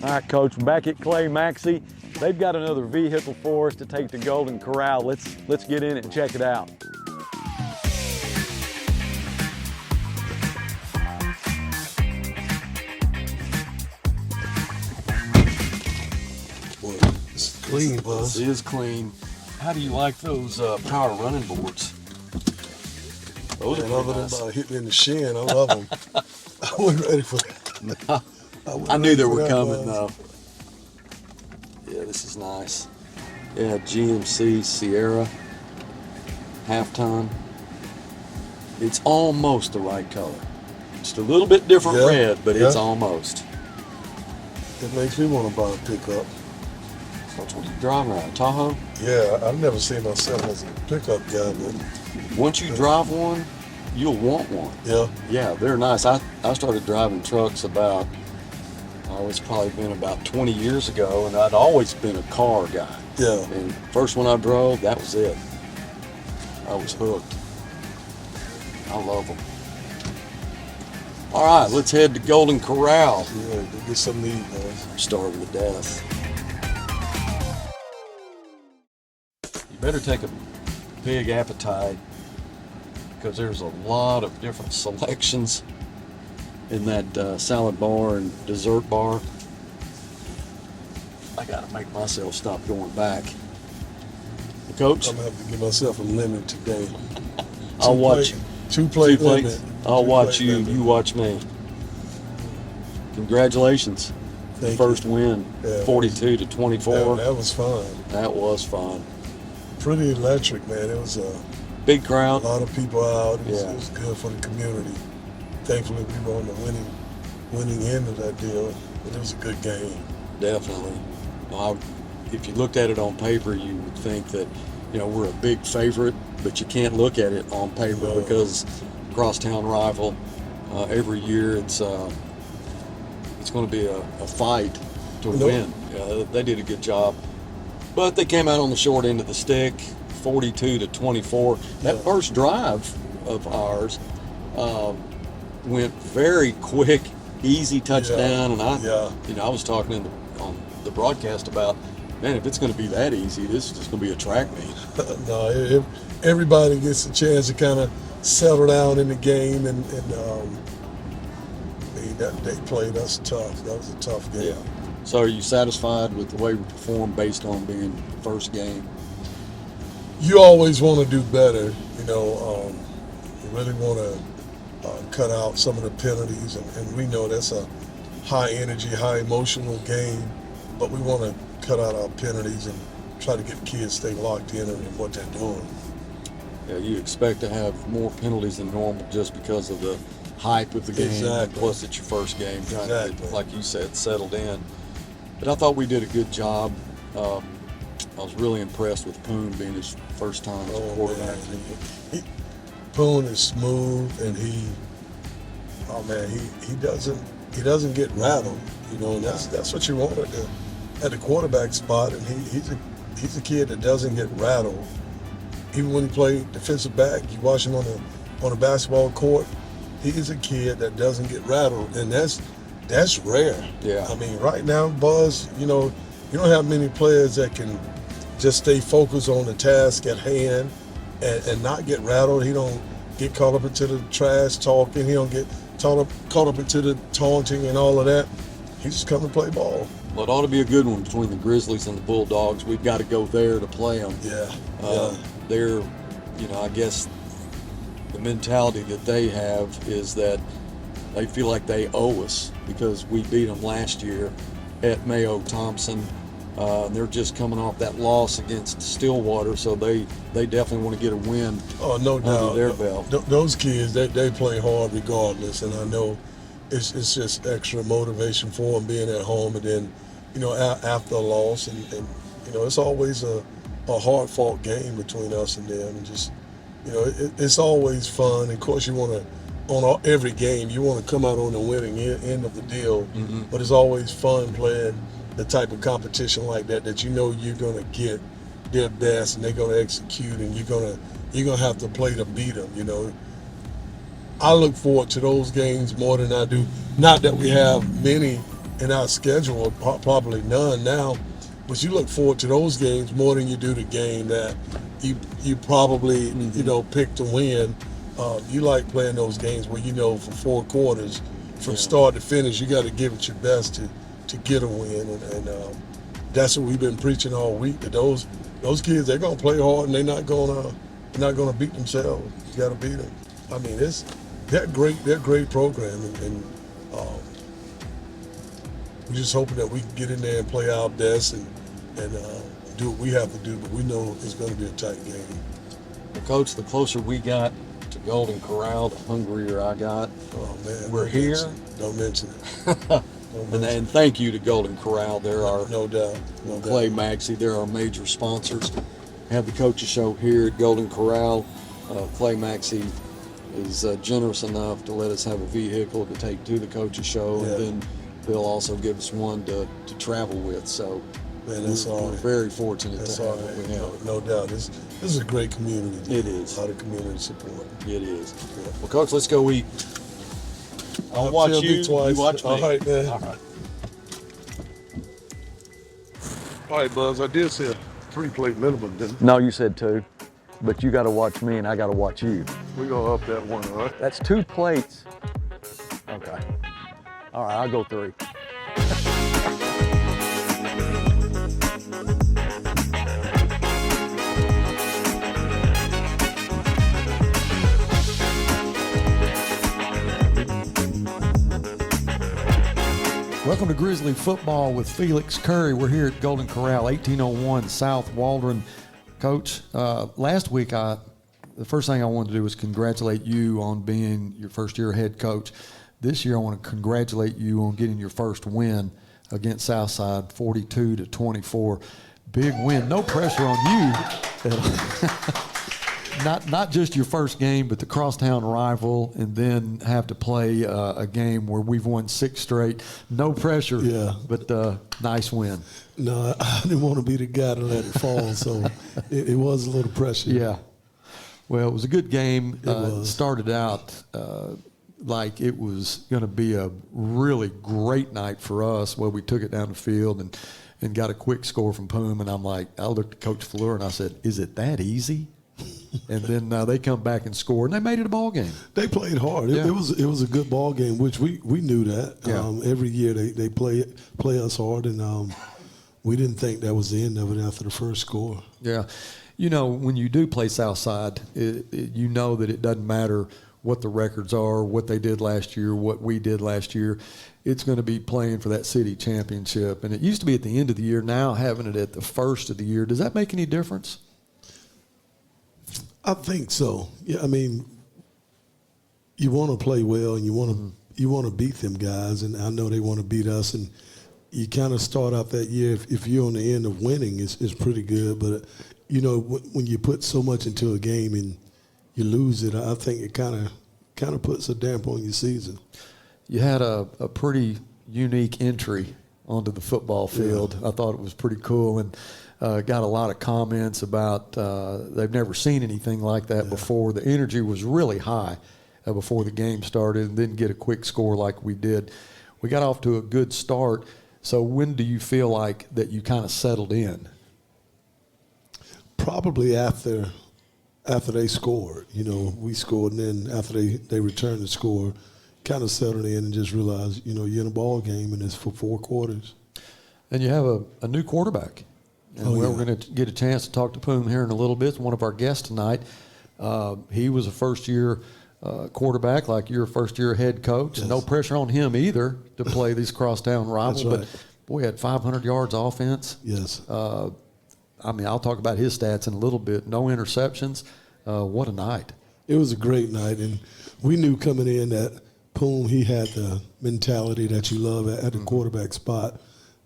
All right, Coach, back at Clay Maxey. They've got another vehicle for us to take to Golden Corral. Let's get in it and check it out. Boy, it's clean, Buzz. It is clean. How do you like those power running boards? Those are other nice. than hitting in the shin, I love them. I wasn't ready for that. I knew they were coming though. Yeah, this is nice. Yeah, GMC Sierra half-ton. It's almost the right color. Just a little bit different red, but it's almost. It makes me want to buy a pickup. What are you driving around? Tahoe? Yeah, I've never seen myself as a pickup guy, but Once you drive one, you'll want one. Yeah, they're nice. I started driving trucks about, it's probably been about 20 years ago, and I'd always been a car guy. Yeah. And first one I drove, that was it. I was hooked. I love them. All right, let's head to Golden Corral. Yeah, go get some of these, guys. I'm starving to death. You better take a big appetite, because there's a lot of different selections in that salad bar and dessert bar. I gotta make myself stop going back. Coach? I'm gonna have to give myself a limit today. I'll watch. Two plate plates. limit. I'll watch you. You watch me. Congratulations. Thank First you. win. Yeah, 42 to 24. That was fun. That was fun. Pretty electric, man. It was a Big crowd. lot of people out. It Yeah. was good for the community. Thankfully, we were on the winning end of that deal. But it was a good game. Definitely. If you looked at it on paper, you would think that, we're a big favorite, but you can't look at it on paper No. because crosstown rival. Every year, it's going to be a fight to win. They did a good job, but they came out on the short end of the stick, 42 to 24. That first drive of ours went very quick, easy touchdown, and I was talking on the broadcast about, man, if it's going to be that easy, this is just going to be a track meet. No, everybody gets a chance to kind of settle down in the game, and they played us tough. That was a tough game. Yeah. So are you satisfied with the way we performed based on being the first game? You always want to do better. You really want to cut out some of the penalties, and we know that's a high energy, high emotional game, but we want to cut out our penalties and try to get the kids stay locked in on what they're doing. Yeah, you expect to have more penalties than normal just because of the hype of the game. Exactly. Plus it's your first game, trying to Exactly. get, like you said, settled in. But I thought we did a good job. I was really impressed with Poon being his first time as a quarterback. Poon is smooth, and he doesn't get rattled, and that's what you want at the quarterback spot. And he's a kid that doesn't get rattled. Even when he played defensive back, you watch him on a basketball court, he is a kid that doesn't get rattled, and that's rare. Yeah. I mean, right now, Buzz, you don't have many players that can just stay focused on the task at hand and not get rattled. He don't get caught up into the trash talking. He don't get caught up into the taunting and all of that. He just come to play ball. Well, it ought to be a good one between the Grizzlies and the Bulldogs. We've got to go there to play them. Yeah. They're, I guess the mentality that they have is that they feel like they owe us because we beat them last year at Mayo Thompson. They're just coming off that loss against Stillwater, so they definitely want to get a win no doubt. under their belt. Those kids, they play hard regardless, and I know it's just extra motivation for them being at home, and then after a loss, and it's always a hard-fought game between us and them, and just it's always fun. And of course, you want to on every game you want to come out on the winning end of the deal, but it's always fun playing the type of competition like that you're going to get their best and they're going to execute, and you're going to have to play to beat them. I look forward to those games more than I do. Not that we have many in our schedule, probably none now. But you look forward to those games more than you do the game that you probably pick to win. You like playing those games where for 4 quarters, from start to finish, you got to give it your best to get a win, and that's what we've been preaching all week. That those kids, they're gonna play hard and they're not gonna beat themselves. You got to beat them. I mean, they're great program, and we're just hoping that we can get in there and play our best and do what we have to do. But we know it's going to be a tight game. Well, Coach, the closer we got to Golden Corral, the hungrier I got. Oh man, we're here. Don't mention it. And thank you to Golden Corral. They're our no doubt. Clay Maxey. They're our major sponsors. Have the coaches show here at Golden Corral. Clay Maxey is generous enough to let us have a vehicle to take to the coaches show, and then they'll also give us one to travel with. So man, that's we're very fortunate that's to have what we have. No doubt. This is a great community. It is. A lot of community support. It is. Yeah. Well, Coach, let's go eat. I'll watch you. Twice. You watch me. All right, man. All right. All right, Buzz. I did say a 3-plate minimum, didn't I? No, you said 2, but you got to watch me and I got to watch you. We're going to up that one, all right? That's 2 plates. Okay. All right, I'll go 3. Welcome to Grizzly Football with Felix Curry. We're here at Golden Corral, 1801 South Waldron. Coach, last week the first thing I wanted to do was congratulate you on being your first year head coach. This year I want to congratulate you on getting your first win against Southside, 42-24. Big win. No pressure on you. Not just your first game, but the crosstown rival, and then have to play a game where we've won 6 straight. No pressure, but nice win. No, I didn't want to be the guy to let it fall, so it was a little pressure. Yeah. Well, it was a good game. It started out like it was going to be a really great night for us. Well, we took it down the field and got a quick score from Poom, and I'm like, I looked at Coach Fleur and I said, is it that easy? And then they come back and score, and they made it a ball game. They played hard. It was a good ball game, which we knew that. Yeah. Every year they play us hard, and we didn't think that was the end of it after the first score. Yeah. You know, when you do play Southside, you know that it doesn't matter what the records are, what they did last year, what we did last year. It's going to be playing for that city championship. And it used to be at the end of the year. Now having it at the first of the year, does that make any difference? I think so. Yeah, I mean, you want to play well, and you want to beat them guys, and I know they want to beat us. And you kind of start out that year, if you're on the end of winning, it's pretty good. But when you put so much into a game and you lose it, I think it kind of puts a damper on your season. You had a pretty unique entry onto the football field. Yeah. I thought it was pretty cool, and got a lot of comments about they've never seen anything like that before. The energy was really high before the game started, and didn't get a quick score like we did. We got off to a good start. So when do you feel like that you kind of settled in? Probably after they scored. We scored, and then after they returned the score, kind of settled in and just realized, you're in a ball game, and it's for 4 quarters. And you have a new quarterback. And we're going to get a chance to talk to Poom here in a little bit. It's one of our guests tonight. He was a first-year quarterback, like you're a first-year head coach. Yes. No pressure on him either to play these crosstown rivals. That's right. But, boy, had 500 yards offense. Yes. I'll talk about his stats in a little bit. No interceptions. What a night. It was a great night, and we knew coming in that Poom, he had the mentality that you love at the quarterback spot.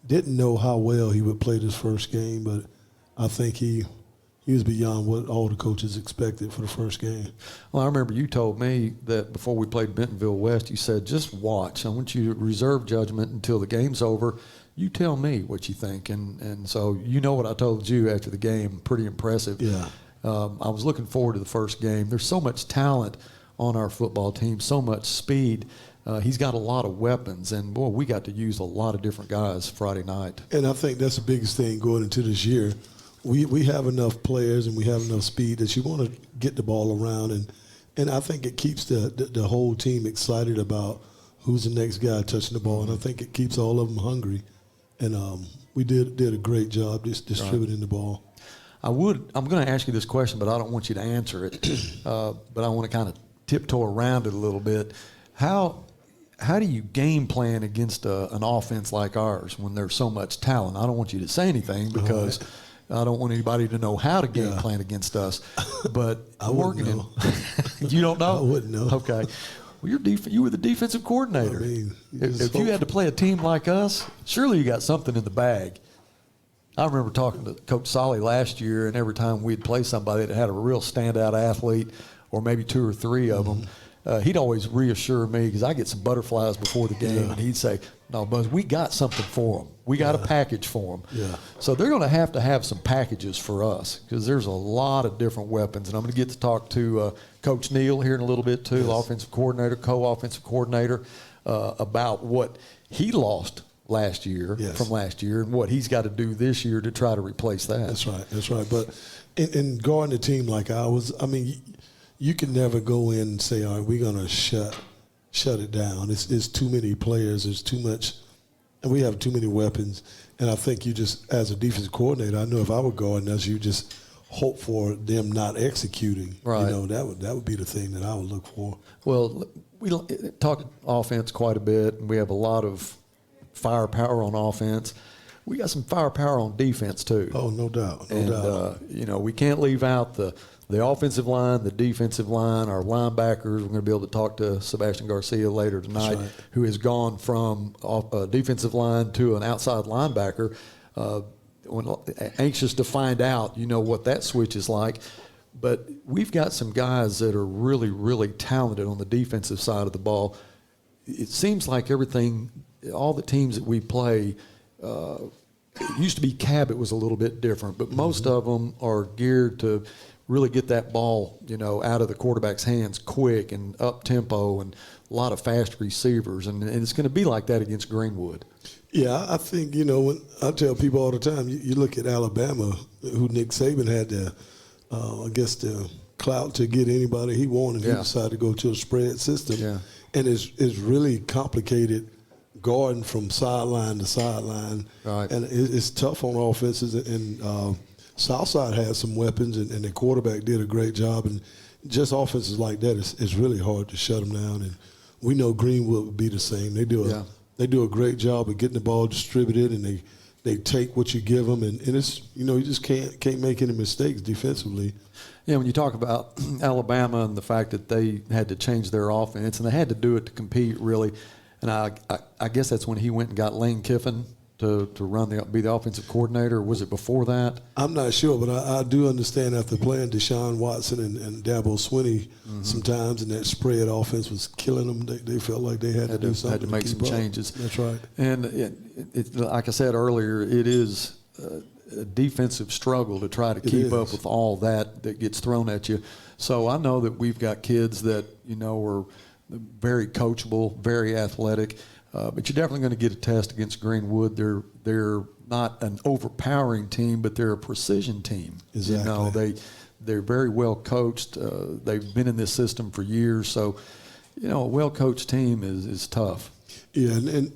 Didn't know how well he would play this first game, but I think he was beyond what all the coaches expected for the first game. Well, I remember you told me that before we played Bentonville West, you said, just watch. I want you to reserve judgment until the game's over. You tell me what you think. And so you know what I told you after the game. Pretty impressive. Yeah. I was looking forward to the first game. There's so much talent on our football team, so much speed. He's got a lot of weapons, and boy, we got to use a lot of different guys Friday night. And I think that's the biggest thing going into this year. We have enough players and we have enough speed that you want to get the ball around, and I think it keeps the whole team excited about who's the next guy touching the ball, and I think it keeps all of them hungry. And we did a great job distributing the ball. I'm going to ask you this question, but I don't want you to answer it. But I want to kind of tiptoe around it a little bit. How do you game plan against an offense like ours when there's so much talent? I don't want you to say anything because I don't want anybody to know how to game plan against us. But I wouldn't know. You don't know? I wouldn't know. Okay. Well, you were the defensive coordinator. I mean, if you had to play a team like us, surely you got something in the bag. I remember talking to Coach Solly last year, and every time we'd play somebody that had a real standout athlete, or maybe two or three of them, he'd always reassure me because I get some butterflies before the game, and he'd say, "No, Buzz, we got something for them. We got a package for them." Yeah. So they're going to have some packages for us because there's a lot of different weapons, and I'm going to get to talk to Coach Neal here in a little bit too, the offensive coordinator, co-offensive coordinator, about what he lost last year from last year and what he's got to do this year to try to replace that. That's right. But in guarding a team like ours, I mean, you can never go in and say, all right, we're going to shut it down. It's too many players. There's too much, and we have too many weapons. And I think you just, as a defensive coordinator, I know if I were guarding us, you just hope for them not executing. Right. You know, that would be the thing that I would look for. Well, we talk offense quite a bit, and we have a lot of firepower on offense. We got some firepower on defense too. Oh, no doubt. We can't leave out the offensive line, the defensive line, our linebackers. We're going to be able to talk to Sebastian Garcia later tonight, who has gone from a defensive line to an outside linebacker. Anxious to find out, what that switch is like. But we've got some guys that are really, really talented on the defensive side of the ball. It seems like all the teams that we play, it used to be Cabot was a little bit different, but most of them are geared to really get that ball, out of the quarterback's hands quick and up tempo and a lot of fast receivers. And it's going to be like that against Greenwood. Yeah, I think, when I tell people all the time, you look at Alabama, who Nick Saban had the clout to get anybody he wanted. He decided to go to a spread system. Yeah. And it's really complicated guarding from sideline to sideline. Right. And it's tough on offenses. And Southside has some weapons, and the quarterback did a great job. And just offenses like that, it's really hard to shut them down. And we know Greenwood would be the same. They do a great job of getting the ball distributed, and they take what you give them, and it's you just can't make any mistakes defensively. Yeah, when you talk about Alabama and the fact that they had to change their offense, and they had to do it to compete really, and I guess that's when he went and got Lane Kiffin to be the offensive coordinator, or was it before that? I'm not sure, but I do understand after playing Deshaun Watson and Dabo Swinney sometimes, and that spread offense was killing them, they felt like they had to do something. Had to make some changes. That's right. And it, like I said earlier, it is a defensive struggle to try to keep up with all that gets thrown at you. So I know that we've got kids that, are very coachable, very athletic. But you're definitely going to get a test against Greenwood. They're not an overpowering team, but they're a precision team. Exactly. They're very well coached. They've been in this system for years. So, a well-coached team is tough. Yeah, and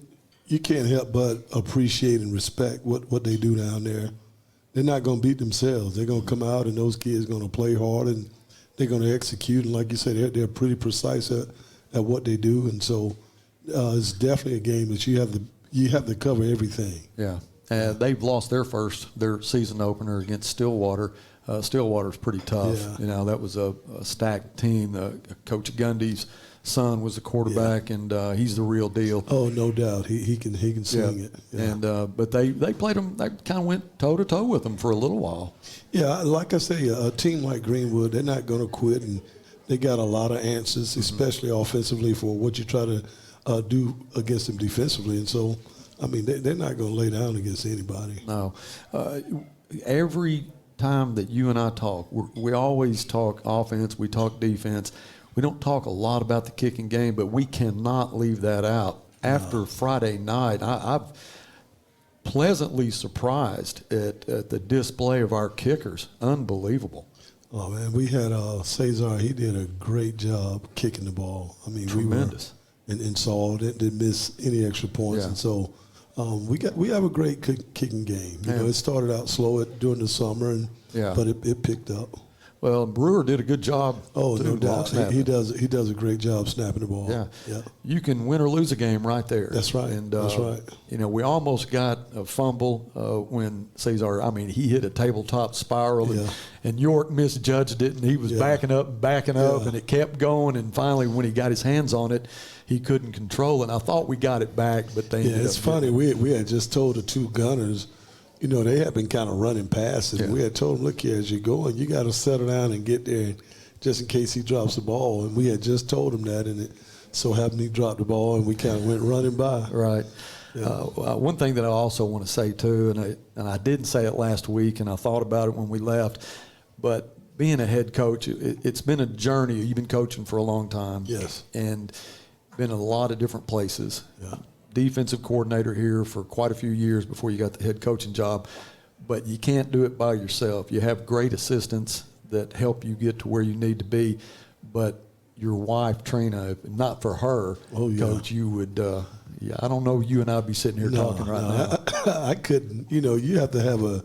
you can't help but appreciate and respect what they do down there. They're not going to beat themselves. They're going to come out, and those kids are going to play hard, and they're going to execute. And like you said, they're pretty precise at what they do. And so it's definitely a game that you have to cover everything. Yeah, they've lost their season opener against Stillwater. Stillwater's pretty tough. Yeah. That was a stacked team. Coach Gundy's son was the quarterback, and he's the real deal. Oh, no doubt, he can swing it. Yeah. And but they played them. They kind of went toe to toe with them for a little while. Yeah, like I say, a team like Greenwood, they're not going to quit, and they got a lot of answers, especially offensively, for what you try to do against them defensively. And so, I mean, they're not going to lay down against anybody. No. Every time that you and I talk, we always talk offense, we talk defense. we don't talk a lot about the kicking game, but we cannot leave that out. After Friday night, I've pleasantly surprised at the display of our kickers. Unbelievable. Oh, man, we had Cesar. He did a great job kicking the ball. I mean, Tremendous. And Saul didn't miss any extra points. Yeah. And so we have a great kicking game. You know, it started out slow during the summer, but it picked up. Well, Brewer did a good job. Oh, too, no doubt. He does a great job snapping the ball. Yeah. You can win or lose a game right there. That's right. And, That's right. You know, we almost got a fumble when Cesar, he hit a tabletop spiral, and York misjudged it, and he was backing up, and it kept going. And finally, when he got his hands on it, he couldn't control it. And I thought we got it back, but they ended it's funny. We had just told the two gunners, you know, they had been kind of running past it. Yeah. We had told them, look here, as you're going, you got to settle down and get there just in case he drops the ball. And we had just told him that, and it so happened he dropped the ball, and we kind of went running by. Right. Yeah. One thing that I also want to say, too, and I didn't say it last week, and I thought about it when we left, but being a head coach, it's been a journey. You've been coaching for a long time. Yes. And been in a lot of different places. Yeah. Defensive coordinator here for quite a few years before you got the head coaching job, but you can't do it by yourself. You have great assistants that help you get to where you need to be, but your wife, Trina, if not for her, Coach, you would, I don't know, you and I would be sitting here talking right now. I couldn't. You know, you have to have a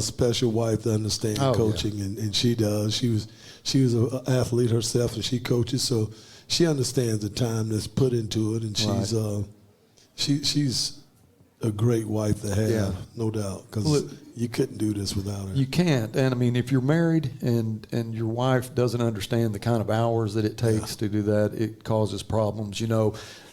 special wife to understand coaching, and she does. She was an athlete herself, and she coaches, so she understands the time that's put into it, and she's a great wife to have, no doubt, because you couldn't do this without her. You can't. And, if you're married and your wife doesn't understand the kind of hours that it takes to do that, it causes problems,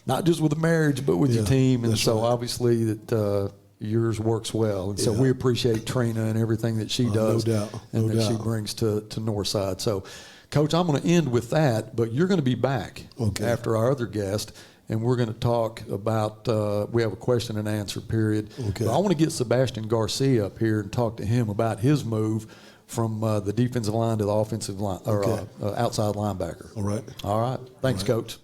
not just with the marriage but with your team. And so obviously that yours works well. And so we appreciate Trina and everything that she does and she brings to Northside. So, Coach, I'm going to end with that, but you're going to be back after our other guest. And we're going to talk about, we have a question and answer period. Okay. But I want to get Sebastian Garcia up here and talk to him about his move from the defensive line to the offensive line, or outside linebacker. All right. All right. Thanks, Coach.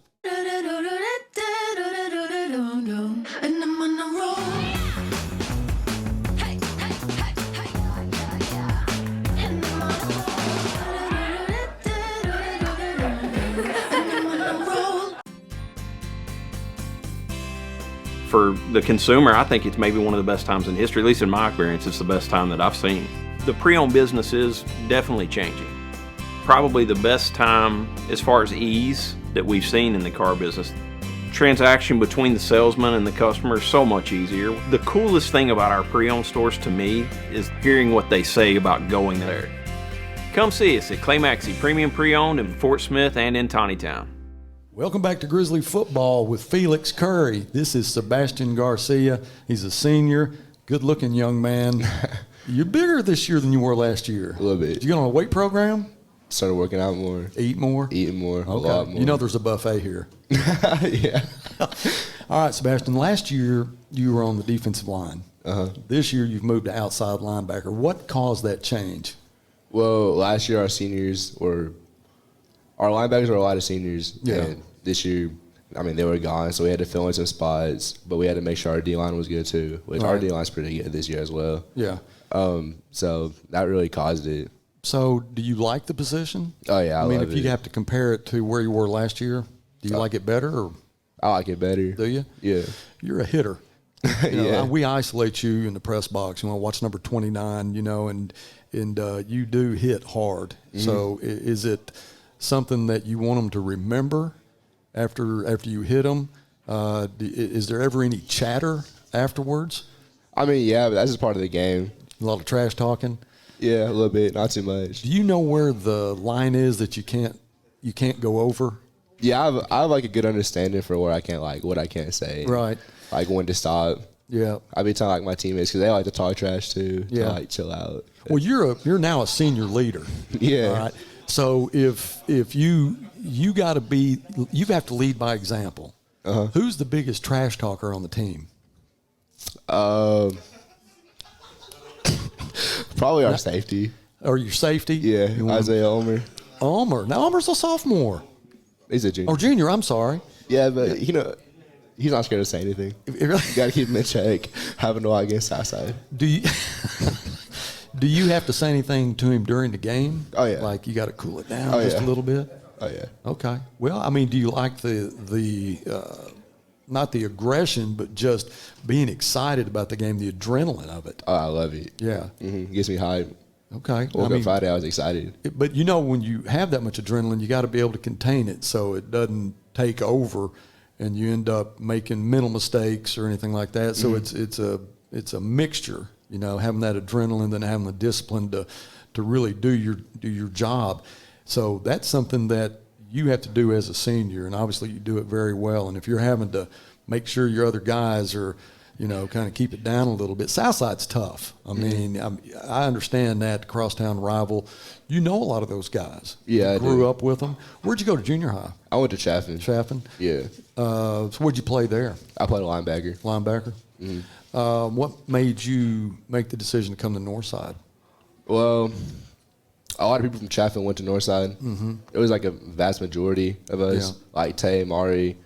For the consumer, I think it's maybe one of the best times in history, at least in my experience, it's the best time that I've seen. The pre-owned business is definitely changing. Probably the best time as far as ease that we've seen in the car business. Transaction between the salesman and the customer is so much easier. The coolest thing about our pre-owned stores to me is hearing what they say about going there. Come see us at Clay Maxey Premium Pre-Owned in Fort Smith and in Tawnytown. Welcome back to Grizzly Football with Felix Curry. This is Sebastian Garcia. He's a senior, good-looking young man. You're bigger this year than you were last year. A little bit. Did you get on a weight program? Started working out more. Eat more? Eating more, okay. A lot more. You know there's a buffet here. Yeah. All right, Sebastian, last year you were on the defensive line. Uh-huh. This year you've moved to outside linebacker. What caused that change? Well, last year our linebackers were a lot of seniors. Yeah. And this year, they were gone, so we had to fill in some spots, but we had to make sure our D-line was good too, which our D-line's pretty good this year as well. Yeah. So that really caused it. So do you like the position? Oh, yeah, I love if you have to compare it to where you were last year, do you like it better? Or I like it better. do you? Yeah. You're a hitter. Yeah. We isolate you in the press box. You want to watch number 29, and you do hit hard. Mm-hmm. So is it something that you want them to remember after you hit them? Is there ever any chatter afterwards? Yeah, but that's just part of the game. A lot of trash talking? Yeah, a little bit, not too much. Do you know where the line is that you can't go over? Yeah, I have like a good understanding for where I can't what I can't say. Right. Like when to stop. Yeah. I be telling my teammates because they like to talk trash too. Yeah. To chill out. Well, you're now a senior leader. Yeah. All right. So if you have to lead by example. Uh-huh. Who's the biggest trash talker on the team? Probably our safety. Or your safety? Yeah, Isaiah Ulmer. Ulmer. Now Ulmer's a sophomore. He's a junior. Oh, junior. I'm sorry. Yeah, but he's not scared to say anything. Really? You got to keep him in check. Having to watch against Southside. Do you do you have to say anything to him during the game? Oh yeah. Like you got to cool it down Oh, just yeah. a little bit. Oh yeah. Okay. Well, I mean, do you like the not the aggression, but just being excited about the game, the adrenaline of it? Oh, I love it. Yeah. Gets me hyped. Okay. Woke up Friday, I was excited. But when you have that much adrenaline, you got to be able to contain it so it doesn't take over, and you end up making mental mistakes or anything like that. So it's a mixture, having that adrenaline, then having the discipline to really do your job. So that's something that you have to do as a senior, and obviously you do it very well. And if you're having to make sure your other guys are, kind of keep it down a little bit. Southside's tough. I mean, I understand that, crosstown rival. You know a lot of those guys. Yeah, you grew up with them. Where'd you go to junior high? I went to Chaffin. Chaffin? Yeah. So what'd you play there? I played linebacker. Linebacker? What made you make the decision to come to Northside? Well, a lot of people from Chaffin went to Northside. It was like a vast majority of us, like Tay, Mari,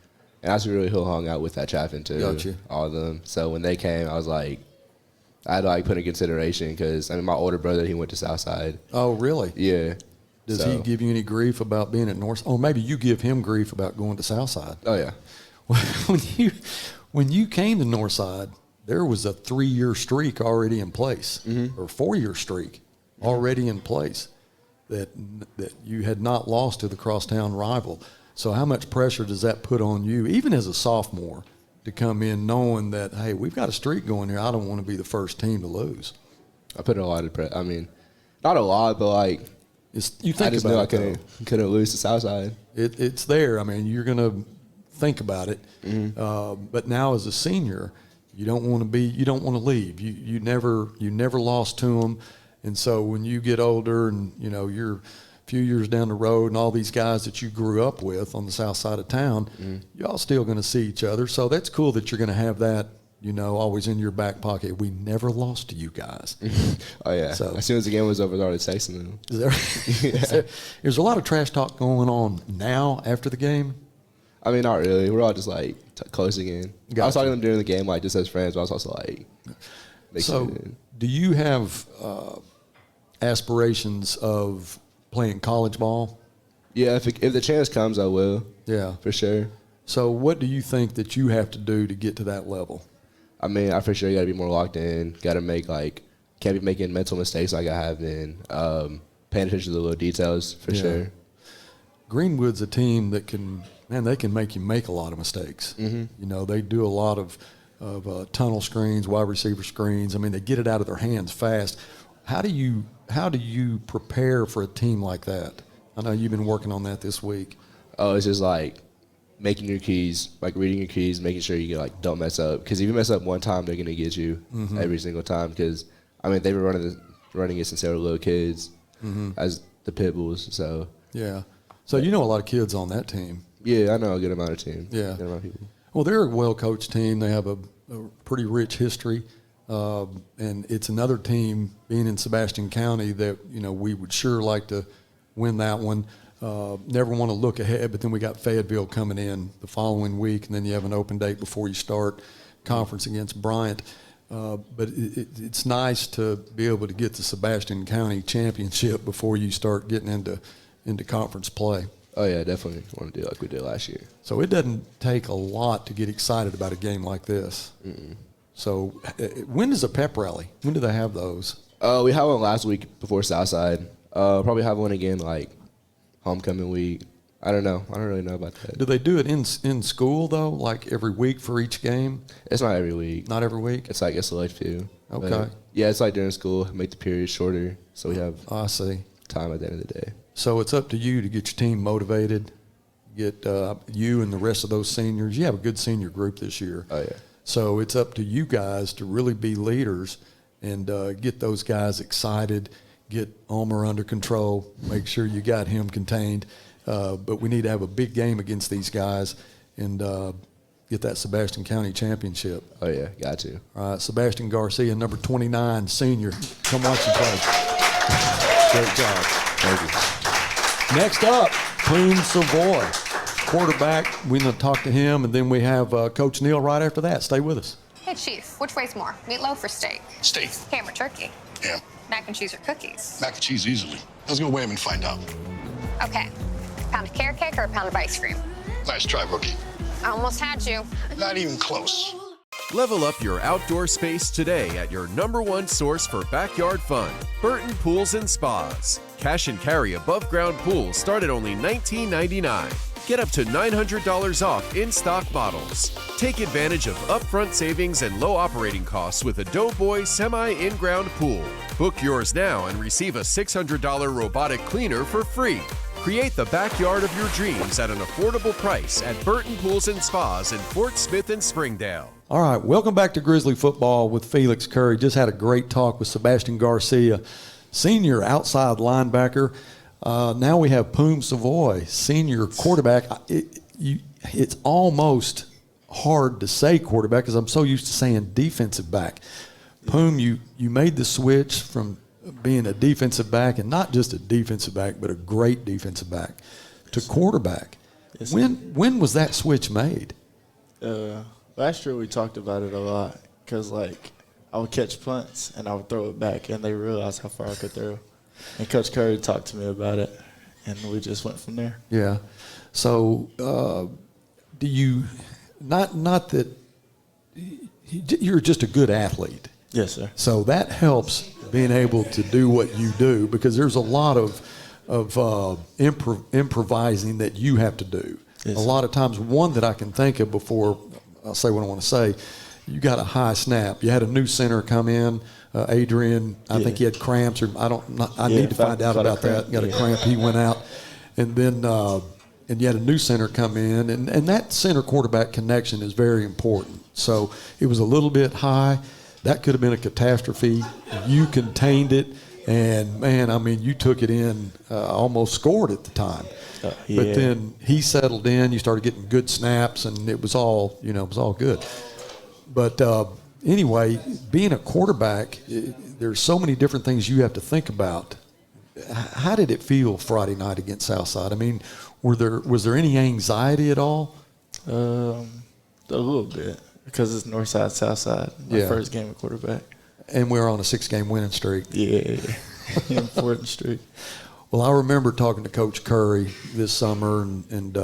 and I was really who hung out with at Chaffin too. Gotcha. All of them. So when they came, I was like, I had to put in consideration because my older brother, he went to Southside. Oh, really? Yeah. Does he give you any grief about being at North? Or maybe you give him grief about going to Southside. Oh yeah. When you came to Northside, there was a 3-year streak already in place, or 4-year streak already in place that you had not lost to the crosstown rival. So how much pressure does that put on you, even as a sophomore, to come in knowing that, hey, we've got a streak going here. I don't want to be the first team to lose. I put in a lot of pressure. I mean, not a lot, but You think I just about knew I it, couldn't lose to Southside. It's there. I mean, you're going to think about it. But now as a senior, you don't want to leave. You never lost to them. And so when you get older and, you're a few years down the road and all these guys that you grew up with on the south side of town, y'all still going to see each other. So that's cool that you're going to have that, always in your back pocket. We never lost to you guys. Oh, yeah. So, as soon as the game was over, I started texting them. Is there a lot of trash talk going on now after the game? I mean, not really. We're all just closing in. Gotcha. I was talking to them during the game, just as friends, but I was also do you have aspirations of playing college ball? Yeah, if the chance comes, I will. Yeah. For sure. So what do you think that you have to do to get to that level? I mean, I for sure got to be more locked in. Got to make can't be making mental mistakes like I have been. Paying attention to the little details for sure. Greenwood's a team that can make you make a lot of mistakes. They do a lot of tunnel screens, wide receiver screens. I mean, they get it out of their hands fast. How do you prepare for a team like that? I know you've been working on that this week. Oh, it's just making your keys, reading your keys, making sure you don't mess up. Because if you mess up one time, they're gonna get you every single time. Because they were running it since they were little kids, as the pit bulls. So yeah. So you know a lot of kids on that team. Yeah, I know a good amount of team. Yeah. Good amount of people. Well, they're a well-coached team. They have a pretty rich history. And it's another team, being in Sebastian County, that, we would sure like to win that one. Never want to look ahead, but then we got Fayetteville coming in the following week, and then you have an open date before you start conference against Bryant. But it's nice to be able to get the Sebastian County championship before you start getting into conference play. Oh, yeah, definitely want to do like we did last year. So it doesn't take a lot to get excited about a game like this. So when does a pep rally? When do they have those? We had one last week before Southside. Probably have one again homecoming week. I don't know. I don't really know about that. Do they do it in school, though, every week for each game? It's not every week. Not every week? It's a select few. Okay. But, yeah, it's during school, make the period shorter so we have I see. time at the end of the day. So it's up to you to get your team motivated, get you and the rest of those seniors. You have a good senior group this year. Oh, yeah. So it's up to you guys to really be leaders and get those guys excited, get Omer under control, make sure you got him contained. But we need to have a big game against these guys and get that Sebastian County championship. Oh, yeah, got to. All right, Sebastian Garcia, number 29, senior. Come watch him play. Great job. Thank you. Next up, Clean Savoy. quarterback. We're going to talk to him, and then we have Coach Neal right after that. Stay with us. Hey, Chief, which weighs more, meatloaf or steak? Steak. Ham or turkey? Yeah. Mac and cheese or cookies? Mac and cheese easily. Let's go weigh them and find out. Okay. Pound of carrot cake or a pound of ice cream? Nice try, rookie. I almost had you. Not even close. Level up your outdoor space today at your #1 source for backyard fun, Burton Pools and Spas. Cash and carry above ground pools start at only $19.99. Get up to $900 off in-stock models. Take advantage of upfront savings and low operating costs with a Doughboy semi-in-ground pool. Book yours now and receive a $600 robotic cleaner for free. Create the backyard of your dreams at an affordable price at Burton Pools and Spas in Fort Smith and Springdale. All right, welcome back to Grizzly Football with Felix Curry. Just had a great talk with Sebastian Garcia, senior outside linebacker. Now we have Poom Savoy, senior quarterback. It's almost hard to say quarterback because I'm so used to saying defensive back. Poom, you made the switch from being a defensive back, and not just a defensive back, but a great defensive back, to quarterback. Yes, when was that switch made? Last year we talked about it a lot because, like, I would catch punts and I would throw it back, and they realized how far I could throw. And Coach Curry talked to me about it, and we just went from there. Yeah. So do you not that you're just a good athlete? Yes, sir. So that helps being able to do what you do, because there's a lot of improvising that you have to do. Yes, a lot of times, one that I can think of before I'll say what I want to say, you got a high snap. You had a new center come in, Adrian. I think he had cramps, or I need to find out about that. Got a cramp. He went out, and then and you had a new center come in, and that center quarterback connection is very important. So it was a little bit high. That could have been a catastrophe. You contained it, and man, I mean, you took it in, almost scored at the time. But then he settled in. You started getting good snaps, and it was all good. But anyway, being a quarterback, there's so many different things you have to think about. How did it feel Friday night against Southside? I mean, was there any anxiety at all? A little bit, because it's Northside, Southside. My first game of quarterback. And we're on a 6-game winning streak. Yeah, important streak. Well, I remember talking to Coach Curry this summer, and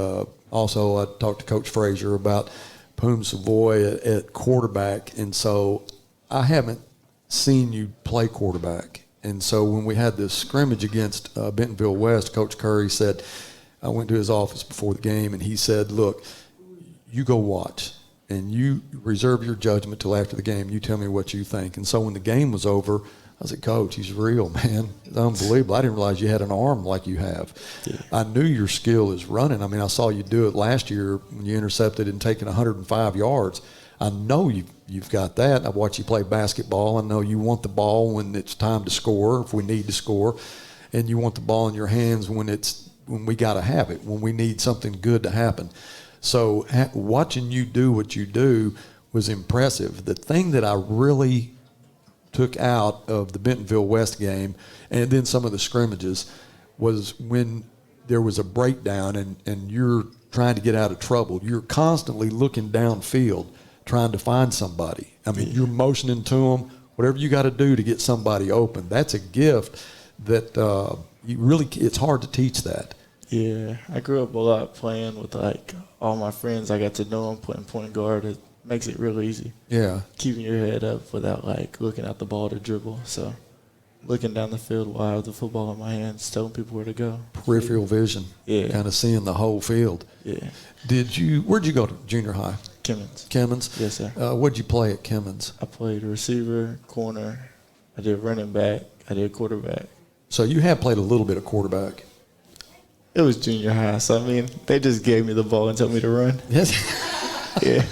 also I talked to Coach Frazier about Poom Savoy at quarterback, and so I haven't seen you play quarterback. And so when we had this scrimmage against Bentonville West, Coach Curry said, I went to his office before the game, and he said, look, you go watch, and you reserve your judgment till after the game. You tell me what you think. And so when the game was over, I said, Coach, he's real, man. It's unbelievable. I didn't realize you had an arm like you have. Yeah. I knew your skill is running. I mean, I saw you do it last year when you intercepted and taken 105 yards. I know you've got that. I watched you play basketball. I know you want the ball when it's time to score, if we need to score, and you want the ball in your hands when we got to have it, when we need something good to happen. So watching you do what you do was impressive. The thing that I really took out of the Bentonville West game and then some of the scrimmages was when there was a breakdown and you're trying to get out of trouble. You're constantly looking downfield trying to find somebody. I mean, you're motioning to them, whatever you got to do to get somebody open. That's a gift that it's hard to teach that. Yeah, I grew up a lot playing with, like, all my friends. I got to know them playing point guard. It makes it real easy. Yeah. Keeping your head up without, like, looking at the ball to dribble. So looking down the field while I have the football in my hands, telling people where to go. Peripheral vision. Yeah. Kind of seeing the whole field. Yeah. Where'd you go to junior high? Kimmons? Yes, sir. What'd you play at Kimmons? I played receiver, corner. I did running back. I did quarterback. So you have played a little bit of quarterback. It was junior high, so, I mean, they just gave me the ball and told me to run. Yes. Yeah.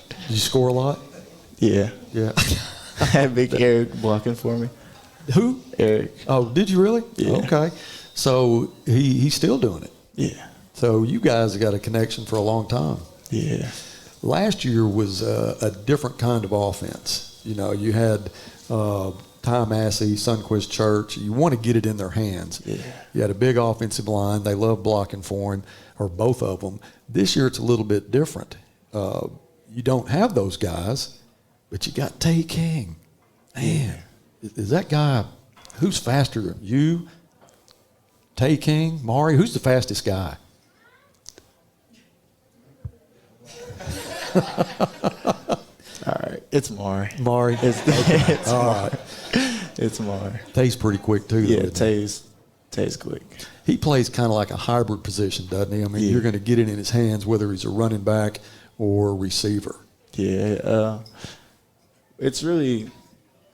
Did you score a lot? Yeah. Yeah. I had Big Eric blocking for me. Who? Eric. Oh, did you really? Yeah. Okay. So he's still doing it. Yeah. So you guys have got a connection for a long time. Yeah. Last year was a different kind of offense. You know, you had Ty Massey, Sunquist Church. You want to get it in their hands. Yeah. You had a big offensive line. They love blocking for him, or both of them. This year it's a little bit different. You don't have those guys, but you got Tay King. Man, is that guy, who's faster than you? Tay King, Mari, who's the fastest guy? All right, it's Mari. Mari. It's All Mari. right. It's Mari. Tay's pretty quick too. Yeah, though, Tay's quick. he plays kind of like a hybrid position, doesn't he? I mean, you're going to get it in his hands whether he's a running back or receiver. Yeah, it's really,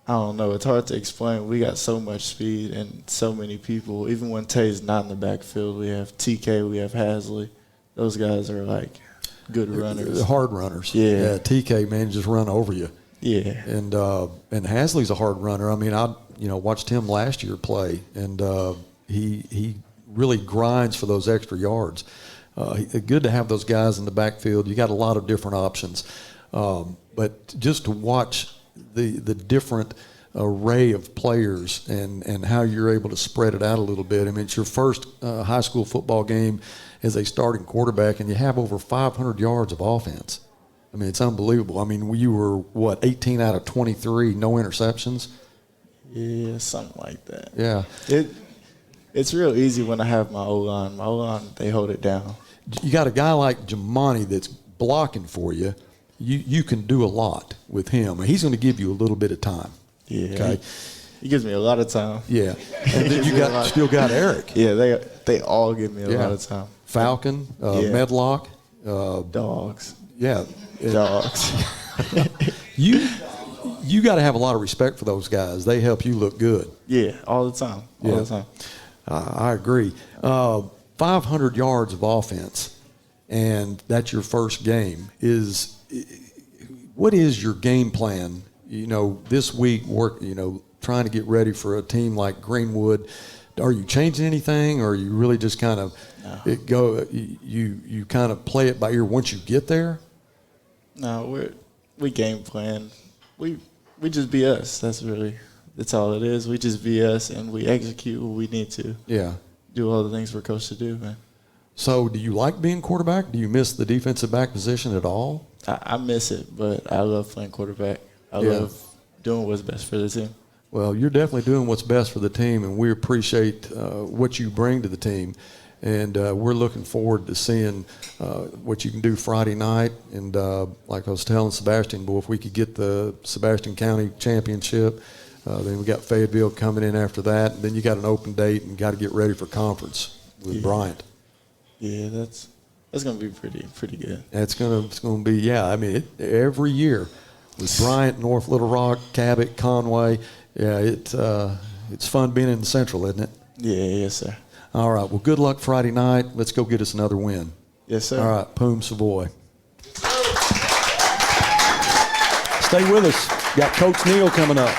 I don't know. It's hard to explain. We got so much speed and so many people. Even when Tay's not in the backfield, we have TK, we have Hasley. Those guys are like good runners. They're hard runners. Yeah. TK, man, just run over you. Yeah. And Hasley's a hard runner. I mean, I watched him last year play, and he really grinds for those extra yards. Good to have those guys in the backfield. You got a lot of different options, but just to watch the different array of players and how you're able to spread it out a little bit. I mean, it's your first high school football game as a starting quarterback, and you have over 500 yards of offense. I mean, it's unbelievable. I mean, you were, 18 out of 23, no interceptions? Yeah, something like that. Yeah. It's real easy when I have my O-line. My O-line, they hold it down. You got a guy like Jamani that's blocking for you. You can do a lot with him. He's going to give you a little bit of time. Yeah. Okay. He gives me a lot of time. Yeah. And then you still got Eric. Yeah, they all give me a lot of time. Falcon, Medlock. Dogs. Yeah. Dogs. You got to have a lot of respect for those guys. They help you look good. Yeah, all the time. All the time. I agree. 500 yards of offense, and that's your first game. What is your game plan? This week, trying to get ready for a team like Greenwood. Are you changing anything, or are you really just kind of you kind of play it by ear once you get there? No, we game plan. We just be us. That's all it is. We just be us, and we execute what we need to. Yeah. Do all the things we're coached to do, man. So do you like being quarterback? Do you miss the defensive back position at all? I miss it, but I love playing quarterback. I love doing what's best for the team. Well, you're definitely doing what's best for the team, and we appreciate what you bring to the team. And we're looking forward to seeing what you can do Friday night. And like I was telling Sebastian, if we could get the Sebastian County Championship, then we got Fayetteville coming in after that. And then you got an open date and got to get ready for conference with Bryant. Yeah, that's going to be pretty good. It's going to be, I mean, every year with Bryant, North Little Rock, Cabot, Conway, it's fun being in the Central, isn't it? Yeah, yes, sir. All right. Well, good luck Friday night. Let's go get us another win. Yes, sir. All right. Poom Savoy. Stay with us. Got Coach Neal coming up.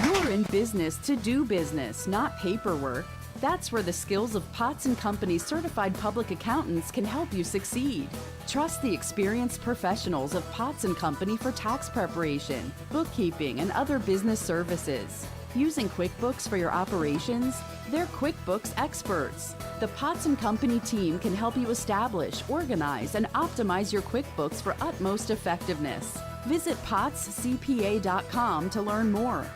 You're in business to do business, not paperwork. That's where the skills of Potts & Company certified public accountants can help you succeed. Trust the experienced professionals of Potts & Company for tax preparation, bookkeeping, and other business services. Using QuickBooks for your operations? They're QuickBooks experts. The Potts & Company team can help you establish, organize, and optimize your QuickBooks for utmost effectiveness. Visit pottscpa.com to learn more.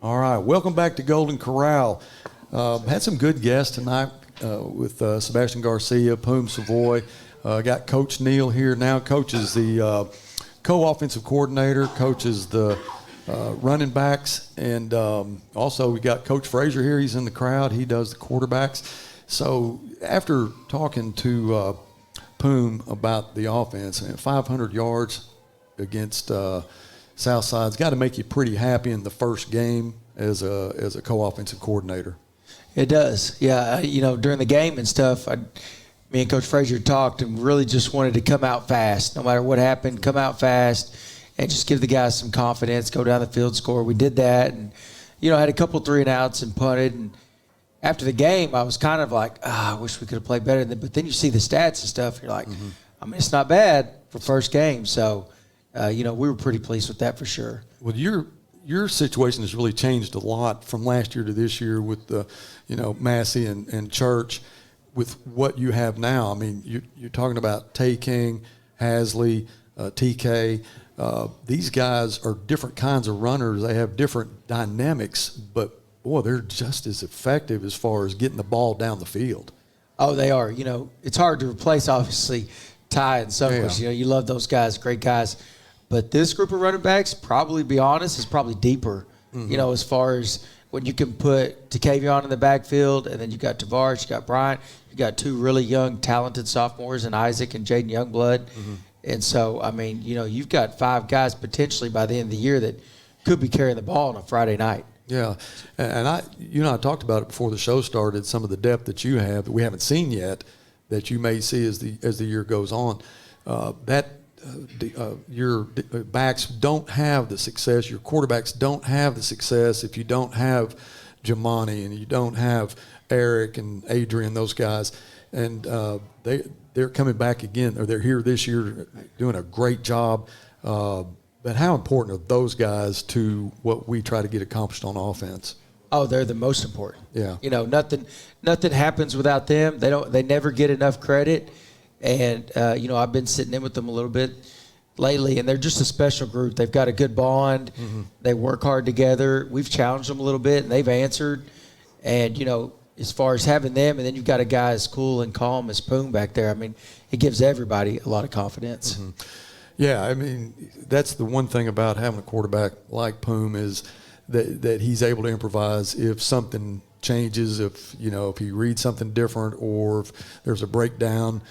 All right, welcome back to Golden Corral. Had some good guests tonight with Sebastian Garcia, Poom Savoy. Got Coach Neal here now. Coach is the co-offensive coordinator, coaches the running backs, and also we got Coach Frazier here. He's in the crowd. He does the quarterbacks. So after talking to Poom about the offense, 500 yards against Southside's got to make you pretty happy in the first game as a co-offensive coordinator. It does, yeah. During the game and stuff, me and Coach Frazier talked and really just wanted to come out fast. No matter what happened, come out fast and just give the guys some confidence, go down the field, score. We did that, and had a couple 3-and-outs and punted. And after the game, I was kind of like, I wish we could have played better. But then you see the stats and stuff, and you're like, I mean, it's not bad for first game. So, we were pretty pleased with that for sure. Well, your situation has really changed a lot from last year to this year with the, Massey and Church, with what you have now. I mean, you're talking about Tay King, Hasley, TK. These guys are different kinds of runners. They have different dynamics, but boy, they're just as effective as far as getting the ball down the field. Oh, they are. It's hard to replace, obviously, Ty and Summers. Yeah. You love those guys, great guys. But this group of running backs, probably be honest, is probably deeper, as far as when you can put Takevion in the backfield, and then you got Tavares, you got Bryant, you got two really young, talented sophomores in Isaac and Jaden Youngblood. And so, I mean, you've got 5 guys potentially by the end of the year that could be carrying the ball on a Friday night. Yeah, and I talked about it before the show started, some of the depth that you have that we haven't seen yet that you may see as the year goes on. Your backs don't have the success. Your quarterbacks don't have the success if you don't have Jamani and you don't have Eric and Adrian, those guys. And they're coming back again, or they're here this year doing a great job. But how important are those guys to what we try to get accomplished on offense? Oh, they're the most important. Yeah. Nothing happens without them. They never get enough credit. And I've been sitting in with them a little bit lately, and they're just a special group. They've got a good bond. They work hard together. We've challenged them a little bit, and they've answered. And as far as having them, and then you've got a guy as cool and calm as Poon back there. I mean, it gives everybody a lot of confidence. Yeah, I mean, that's the one thing about having a quarterback like Poom is that he's able to improvise if something changes, if he reads something different or if there's a breakdown,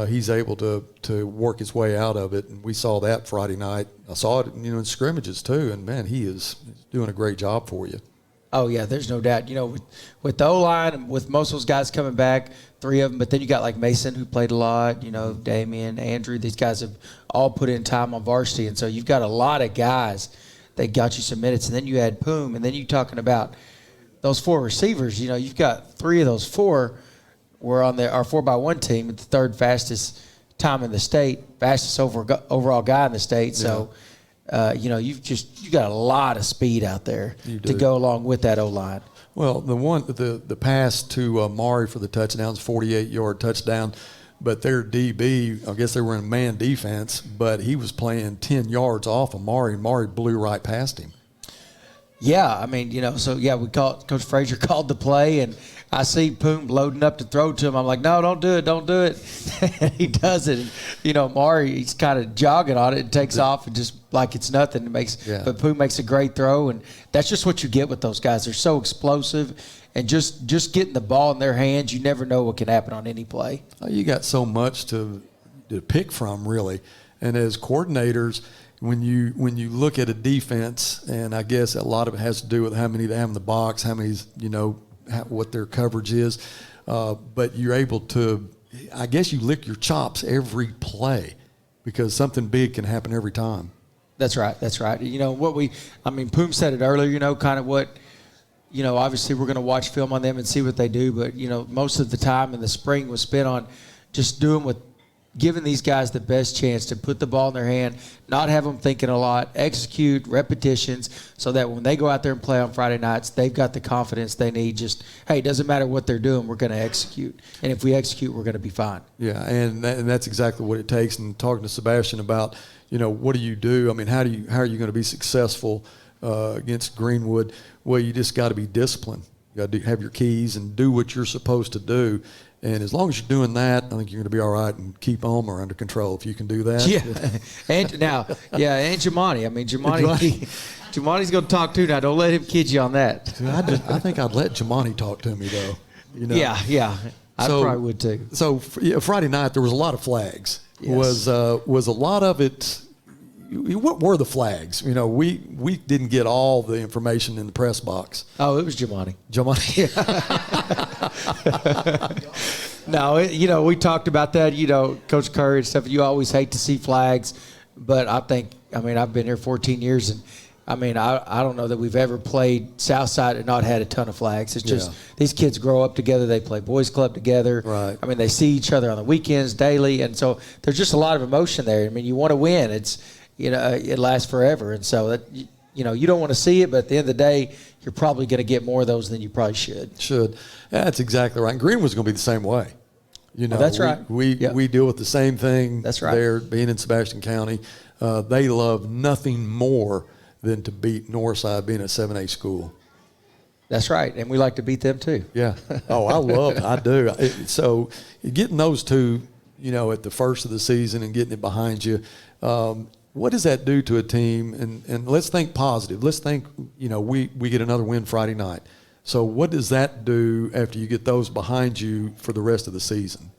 he's able to work his way out of it. And we saw that Friday night. I saw it, in scrimmages too. And, man, he is doing a great job for you. Oh, yeah, there's no doubt. With the O-line and with most of those guys coming back, 3 of them, but then you got like Mason who played a lot, Damian, Andrew. These guys have all put in time on varsity. And so you've got a lot of guys that got you some minutes. And then you had Poom, and then you're talking about those 4 receivers. You've got 3 of those 4 were on our 4x1 team at the 3rd fastest time in the state, fastest overall guy in the state. So, you got a lot of speed out there to go along with that O-line. Well, the pass to Maury for the touchdown is 48-yard touchdown, but their DB, I guess they were in man defense, but he was playing 10 yards off of Maury. Maury blew right past him. Yeah, I mean, Coach Frazier called the play, and I see Poom loading up to throw to him. I'm like, no, don't do it. And he does it. And, Maury, he's kind of jogging on it and takes off and just like it's nothing. But Poom makes a great throw, and that's just what you get with those guys. They're so explosive, and just getting the ball in their hands, you never know what can happen on any play. You got so much to pick from, really. And as coordinators, when you look at a defense, and I guess a lot of it has to do with how many they have in the box, how many, what their coverage is, but you're able to, I guess you lick your chops every play because something big can happen every time. That's right. Poom said it earlier, kind of what, obviously we're going to watch film on them and see what they do, but, most of the time in the spring was spent on just giving these guys the best chance to put the ball in their hand, not have them thinking a lot, execute repetitions so that when they go out there and play on Friday nights, they've got the confidence they need. Just, hey, it doesn't matter what they're doing, we're going to execute. And if we execute, we're going to be fine. Yeah, and that's exactly what it takes. And talking to Sebastian about, what do you do? I mean, how are you going to be successful against Greenwood? Well, you just got to be disciplined. You got to have your keys and do what you're supposed to do. And as long as you're doing that, I think you're going to be all right and keep Omer under control if you can do that. Yeah. And Jamani. I mean, Jamani's going to talk too now. Don't let him kid you on that. I think I'd let Jamani talk to me, though. Yeah. I probably would too. So Friday night, there was a lot of flags. Yes. Was a lot of it – what were the flags? We didn't get all the information in the press box. Oh, it was Jamani. No, we talked about that. Coach Curry and stuff. You always hate to see flags, but I think I mean, I've been here 14 years, and I mean, I don't know that we've ever played Southside and not had a ton of flags. It's just these kids grow up together. They play boys club together. Right. I mean, they see each other on the weekends daily, and so there's just a lot of emotion there. I mean, you want to win. It's it lasts forever, and so that you don't want to see it, but at the end of the day, you're probably going to get more of those than you probably should. That's exactly right. And Greenwood's going to be the same way. That's right. We deal with the same thing. That's right. There, being in Sebastian County, they love nothing more than to beat Northside, being a 7A school. That's right, and we like to beat them too. Yeah. Oh, I do. So getting those two, at the first of the season and getting it behind you, what does that do to a team? And let's think positive. Let's think, we get another win Friday night. So what does that do after you get those behind you for the rest of the season?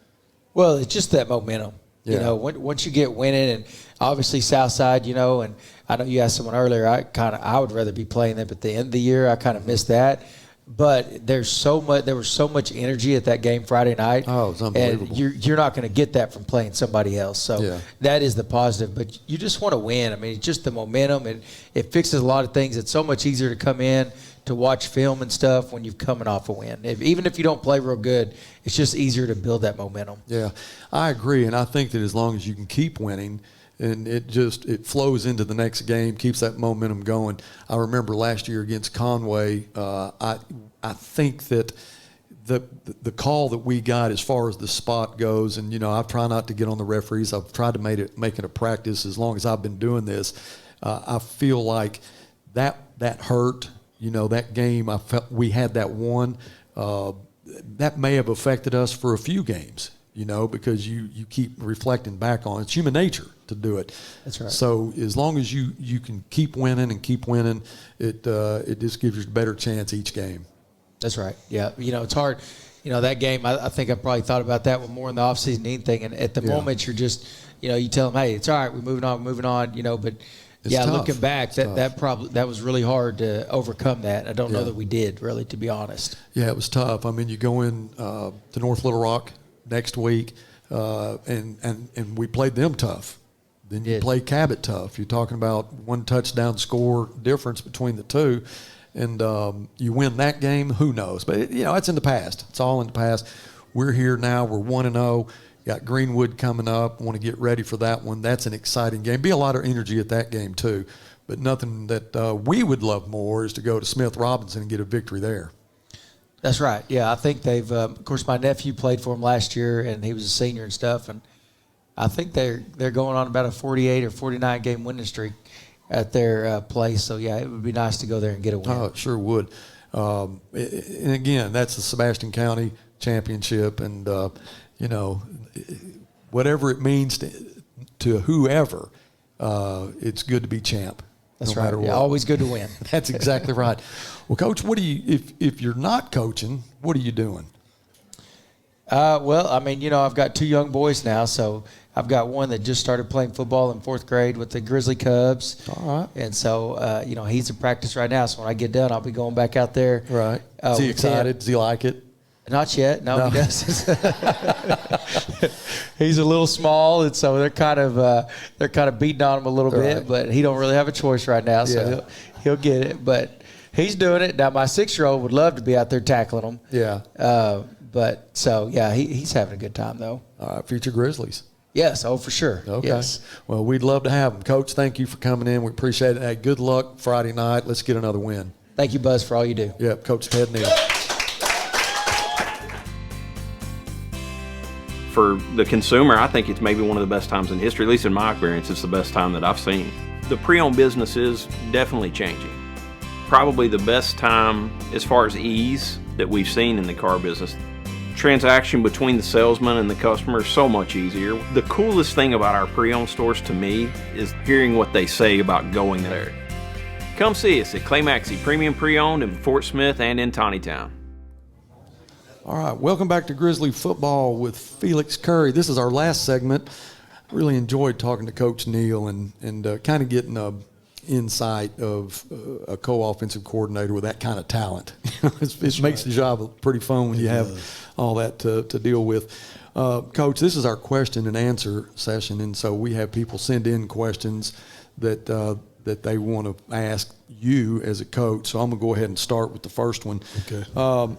Well, it's just that momentum. Yeah. Once you get winning, and obviously Southside, and I know you asked someone earlier, I would rather be playing them at the end of the year. I kind of missed that. But there was so much energy at that game Friday night. Oh, it's unbelievable. And you're not going to get that from playing somebody else. So that is the positive. But you just want to win. I mean, it's just the momentum, and it fixes a lot of things. It's so much easier to come in to watch film and stuff when you're coming off a win. Even if you don't play real good, it's just easier to build that momentum. Yeah, I agree, and I think that as long as you can keep winning, and it flows into the next game, keeps that momentum going. I remember last year against Conway, I think that the call that we got as far as the spot goes, and I try not to get on the referees. I've tried to make it a practice as long as I've been doing this. I feel like that hurt. That game, I felt we had that one. That may have affected us for a few games, because you keep reflecting back on it. It's human nature to do it. That's right. So as long as you can keep winning, it just gives you a better chance each game. That's right. Yeah. It's hard. That game, I think I probably thought about that one more in the offseason than anything. And at the moment, you're just, you tell them, hey, it's all right, we're moving on, but – It's yeah, tough. looking back, that was really hard to overcome that. I don't know that we did, really, to be honest. Yeah, it was tough. I mean, you go in to North Little Rock next week, and we played them tough. Then you play Cabot tough. You're talking about one touchdown score difference between the two, and you win that game. Who knows? But it's in the past. It's all in the past. We're here now. We're 1-0. Got Greenwood coming up. Want to get ready for that one. That's an exciting game. Be a lot of energy at that game too. But nothing that we would love more is to go to Smith Robinson and get a victory there. That's right. Yeah, I think they've. Of course, my nephew played for them last year, and he was a senior and stuff. And I think they're going on about a 48 or 49 game winning streak at their place. So yeah, it would be nice to go there and get a win. Oh, it sure would. And again, that's the Sebastian County Championship, and whatever it means to whoever, it's good to be champ. That's no right. matter what. Yeah, always good to win. That's exactly right. Well, Coach, what do you if you're not coaching, what are you doing? Well, I mean, I've got two young boys now, so I've got one that just started playing football in 4th grade with the Grizzly Cubs. All right. And so, he's in practice right now. So when I get done, I'll be going back out there. Right. Is he excited? Does he like it? Not yet. No, he doesn't. He's a little small, and so they're kind of beating on him a little bit. But he don't really have a choice right now, so he'll get it. But he's doing it now. My 6-year-old would love to be out there tackling him. Yeah. But so yeah, he's having a good time though. All right, future Grizzlies. Yes, for sure. Okay. Yes. Well, we'd love to have him, Coach. Thank you for coming in. We appreciate it. Hey, good luck Friday night. Let's get another win. Thank you, Buzz, for all you do. Yep, Coach Ted Neal. For the consumer, I think it's maybe one of the best times in history. At least in my experience, it's the best time that I've seen. The pre-owned business is definitely changing. Probably the best time as far as ease that we've seen in the car business. Transaction between the salesman and the customer is so much easier. The coolest thing about our pre-owned stores to me is hearing what they say about going there. Come see us at Clay Maxey Premium Pre-Owned in Fort Smith and in Tawnytown. All right, welcome back to Grizzly Football with Felix Curry. This is our last segment. Really enjoyed talking to Coach Neal and kind of getting a insight of a co-offensive coordinator with that kind of talent. It makes the job pretty fun when you have all that to deal with. Coach, this is our question and answer session, and so we have people send in questions that they want to ask you as a coach. So I'm going to go ahead and start with the first one. Okay.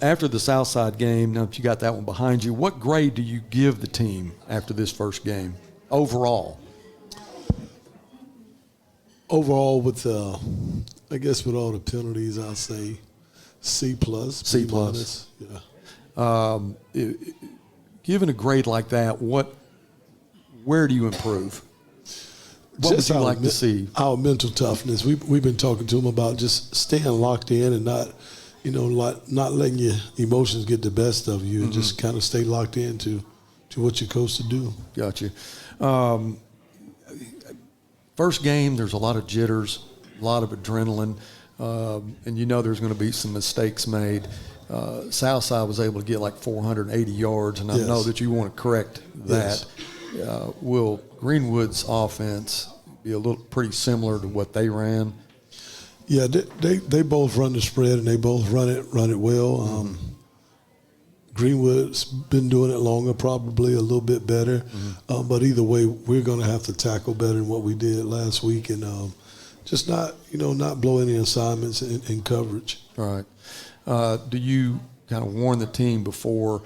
After the Southside game, now if you got that one behind you, what grade do you give the team after this first game overall? Overall, with I guess with all the penalties, I'll say C+. C+. B minus. Yeah. Given a grade like that, where do you improve? What would you like to see? Our mental toughness. We've been talking to them about just staying locked in and not letting your emotions get the best of you, and just kind of stay locked in to what you're coached to do. Got you. First game, there's a lot of jitters, a lot of adrenaline, and there's going to be some mistakes made. Southside was able to get like 480 yards, and I know that you want to correct that. Yes. Will Greenwood's offense be a little pretty similar to what they ran? Yeah, they both run the spread, and they both run it well. Greenwood's been doing it longer, probably a little bit better. But either way, we're going to have to tackle better than what we did last week, and just not blow any assignments in coverage. Right. Do you kind of warn the team before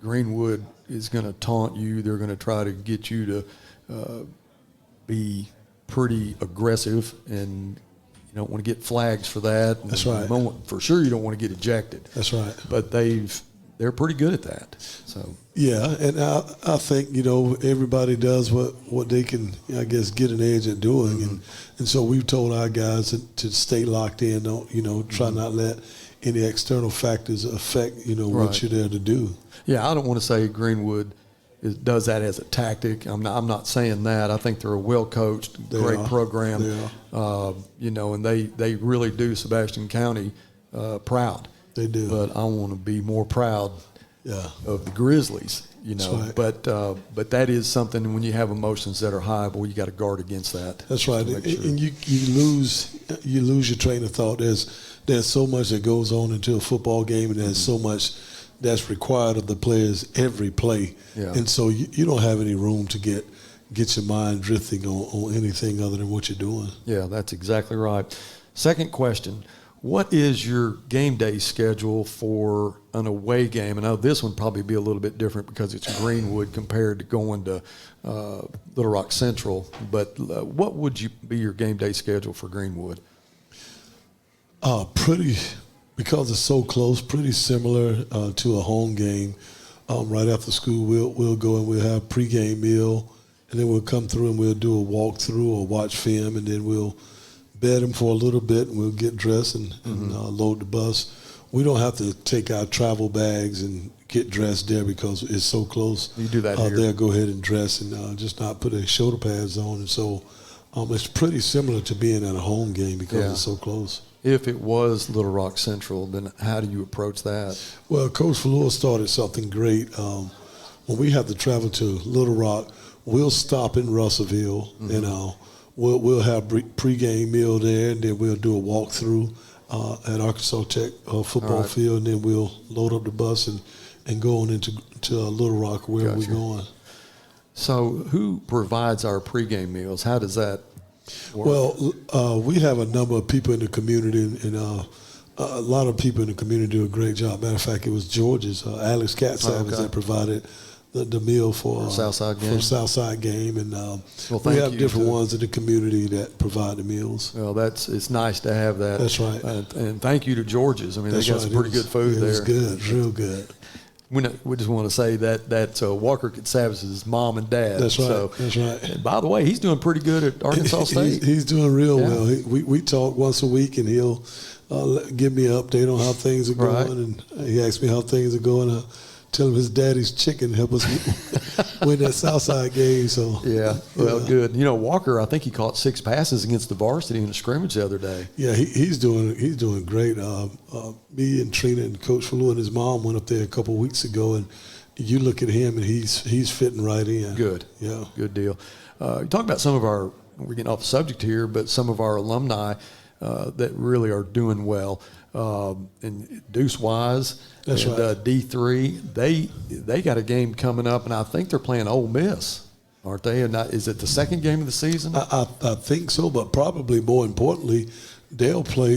Greenwood is going to taunt you? They're going to try to get you to be pretty aggressive, and you don't want to get flags for that. That's right. For sure, you don't want to get ejected. That's right. But they're pretty good at that. So yeah, and I think everybody does what they can, I guess, get an edge at doing, and so we've told our guys to stay locked in. Don't try not let any external factors affect what you're there to do. Yeah, I don't want to say Greenwood does that as a tactic. I'm not saying that. I think they're a well-coached, great program. And they really do Sebastian County proud. They do. But I want to be more proud of the Grizzlies. That's right. But that is something, when you have emotions that are high, boy, you got to guard against that. That's right. And you lose your train of thought. There's so much that goes on into a football game, and there's so much that's required of the players every play. Yeah. And so you don't have any room to get your mind drifting on anything other than what you're doing. Yeah, that's exactly right. Second question, what is your game day schedule for an away game? I know this one probably be a little bit different because it's Greenwood compared to going to Little Rock Central, but what would be your game day schedule for Greenwood? Because it's so close, pretty similar to a home game. Right after school, we'll go and we'll have pregame meal, and then we'll come through and we'll do a walkthrough or watch film, and then we'll bed them for a little bit, and we'll get dressed and load the bus. We don't have to take our travel bags and get dressed there because it's so close. You do that here. They'll go ahead and dress and just not put their shoulder pads on, and so it's pretty similar to being at a home game because it's so close. If it was Little Rock Central, then how do you approach that? Well, Coach Fleur started something great. When we have to travel to Little Rock, we'll stop in Russellville, and we'll have pregame meal there, and then we'll do a walkthrough at Arkansas Tech football field, and then we'll load up the bus and go on into Little Rock where we're going. So who provides our pregame meals? How does that work? Well, we have a number of people in the community, and a lot of people in the community do a great job. Matter of fact, it was George's, Alex Katzavas that provided the meal for Southside game, and we have different ones in the community that provide the meals. Well, it's nice to have that. That's right. And thank you to George's. I mean, they got some pretty good food there. It was good, real good. We just want to say that Walker Katzavas' mom and dad. That's right. So, that's right. And by the way, he's doing pretty good at Arkansas State. He's doing real well. We talk once a week, and he'll give me an update on how things are going, and he asks me how things are going. I tell him his daddy's chicken helped us win that Southside game. So good. Walker, I think he caught 6 passes against the varsity in a scrimmage the other day. Yeah, he's doing great. Me and Trina and Coach Falou and his mom went up there a couple of weeks ago, and you look at him, and he's fitting right in. Good. Yeah. Good deal. You talk about some of our, we're getting off the subject here, but some of our alumni that really are doing well. And Deuce Wise and right. D3, they got a game coming up, and I think they're playing Ole Miss. aren't they? And is it the second game of the season? I think so, but probably more importantly, they'll play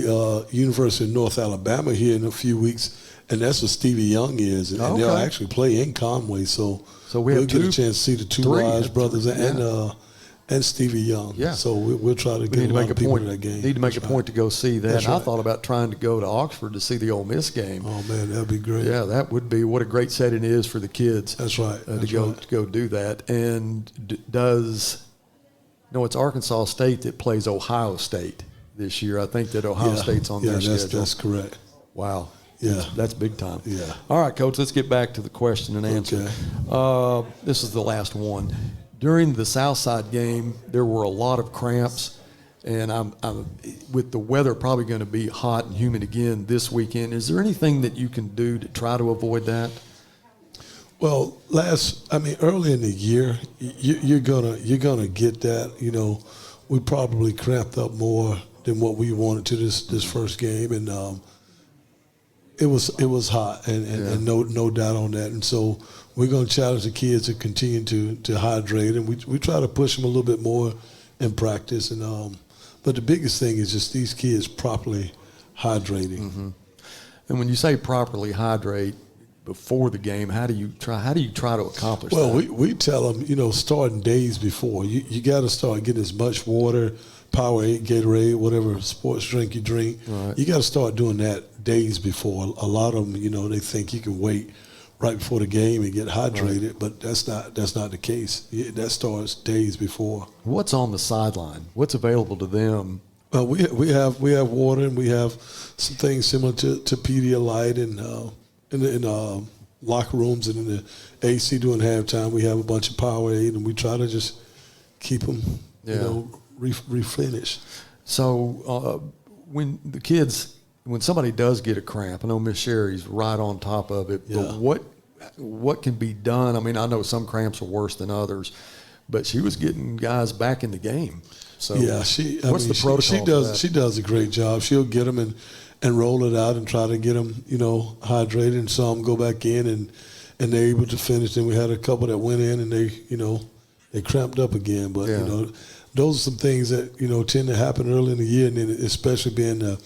University of North Alabama here in a few weeks, and that's what Stevie Young is, and they'll actually play in Conway. So we'll get a chance to see the two Wise brothers and Stevie Young. Yeah. So we'll try to get a lot of people to that game. Need to make a point to go see that. That's and right. I thought about trying to go to Oxford to see the Ole Miss game. Oh man, that'd be great. Yeah, that would be what a great setting it is for the kids. That's right. To go do that. And it's Arkansas State that plays Ohio State this year. I think that Ohio State's on their schedule. That's correct. Wow. Yeah. That's big time. Yeah. All right, Coach, let's get back to the question and answer. Okay. This is the last one. During the Southside game, there were a lot of cramps, and I'm with the weather probably going to be hot and humid again this weekend. Is there anything that you can do to try to avoid that? Well, early in the year, you're gonna get that. You know, we probably cramped up more than what we wanted to this first game, and it was hot, and no doubt on that. And so we're going to challenge the kids to continue to hydrate, and we try to push them a little bit more in practice. And but the biggest thing is just these kids properly hydrating. Mm-hmm. And when you say properly hydrate before the game, how do you try to accomplish that? Well, we tell them, starting days before, you got to start getting as much water, Powerade, Gatorade, whatever sports drink you drink. Right. You got to start doing that days before. A lot of them, they think you can wait right before the game and get hydrated, right. But that's not the case. That starts days before. What's on the sideline? What's available to them? We have water, and we have some things similar to Pedialyte, and in locker rooms and in the AC during halftime, we have a bunch of Powerade, and we try to just keep them, replenished. So when somebody does get a cramp, I know Miss Sherry's right on top of it, but what can be done? I mean, I know some cramps are worse than others, but she was getting guys back in the game. So what's the protocol? She does a great job. She'll get them and roll it out and try to get them, hydrated, and some go back in and they're able to finish. Then we had a couple that went in and they cramped up again. But those are some things that tend to happen early in the year, and then especially being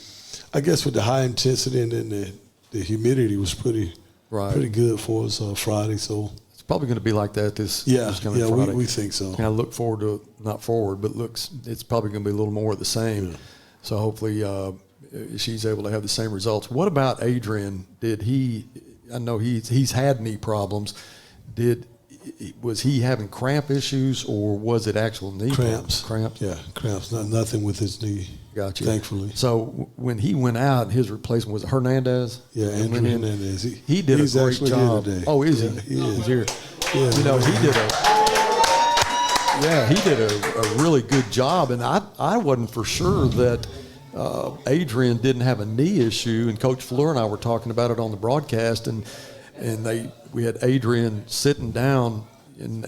I guess with the high intensity and then the humidity was pretty good for us Friday. So it's probably going to be like that this coming Friday. We think so. Kind of look forward to it's probably going to be a little more of the same. Yeah. So hopefully she's able to have the same results. What about Adrian? I know he's had knee problems. Was he having cramp issues, or was it actual knee cramps? Cramps? Yeah, cramps. Nothing with his knee. Gotcha. Thankfully. So when he went out, his replacement was Hernandez? Yeah, Andrew Hernandez. He did a great job. Here today. Oh, is he? He is. He's here. Yeah, he did a really good job, and I wasn't for sure that Adrian didn't have a knee issue, and Coach Fleur and I were talking about it on the broadcast, and we had Adrian sitting down, and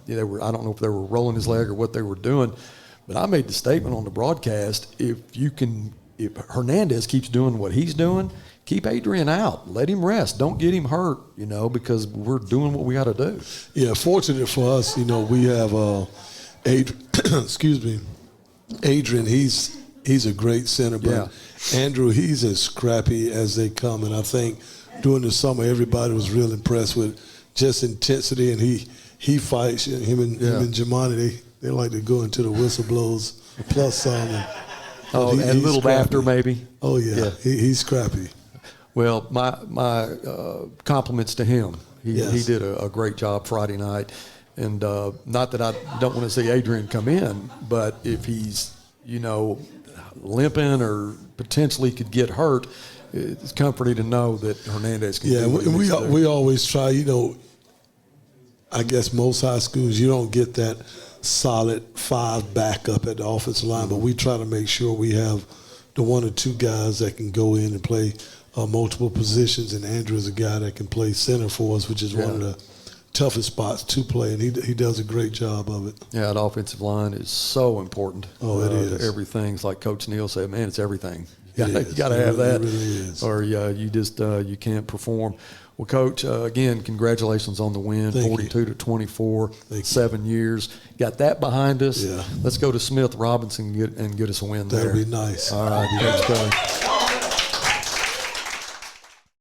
they were, I don't know if they were rolling his leg or what they were doing, but I made the statement on the broadcast: if Hernandez keeps doing what he's doing, keep Adrian out, let him rest, don't get him hurt, because we're doing what we got to do. Yeah, fortunate for us, we have Adrian. He's a great center, but Andrew, he's as scrappy as they come, and I think during the summer everybody was real impressed with just intensity, and he fights. Him and Jamani, they like to go into the whistle blows plus some. And a little scrappy. after maybe. Oh yeah. He's scrappy. Well, my compliments to him. He did a great job Friday night, and not that I don't want to see Adrian come in, but if he's limping or potentially could get hurt, it's comforting to know that Hernandez can. Yeah, and we always try. I guess most high schools you don't get that solid 5 backup at the offensive line, but we try to make sure we have the 1 or 2 guys that can go in and play multiple positions. And Andrew is a guy that can play center for us, which is one of the toughest spots to play, and he does a great job of it. Yeah, that offensive line is so important. Oh, it is. Everything. It's like Coach Neal said, man, it's everything. You got to have that, it really is. or you just you can't perform. Well, Coach, again, congratulations on the win, Thank 42-24, you. 7 years. Got that behind us. Yeah. Let's go to Smith Robinson and get us a win there. That'll be nice. All right, Coach Kelly.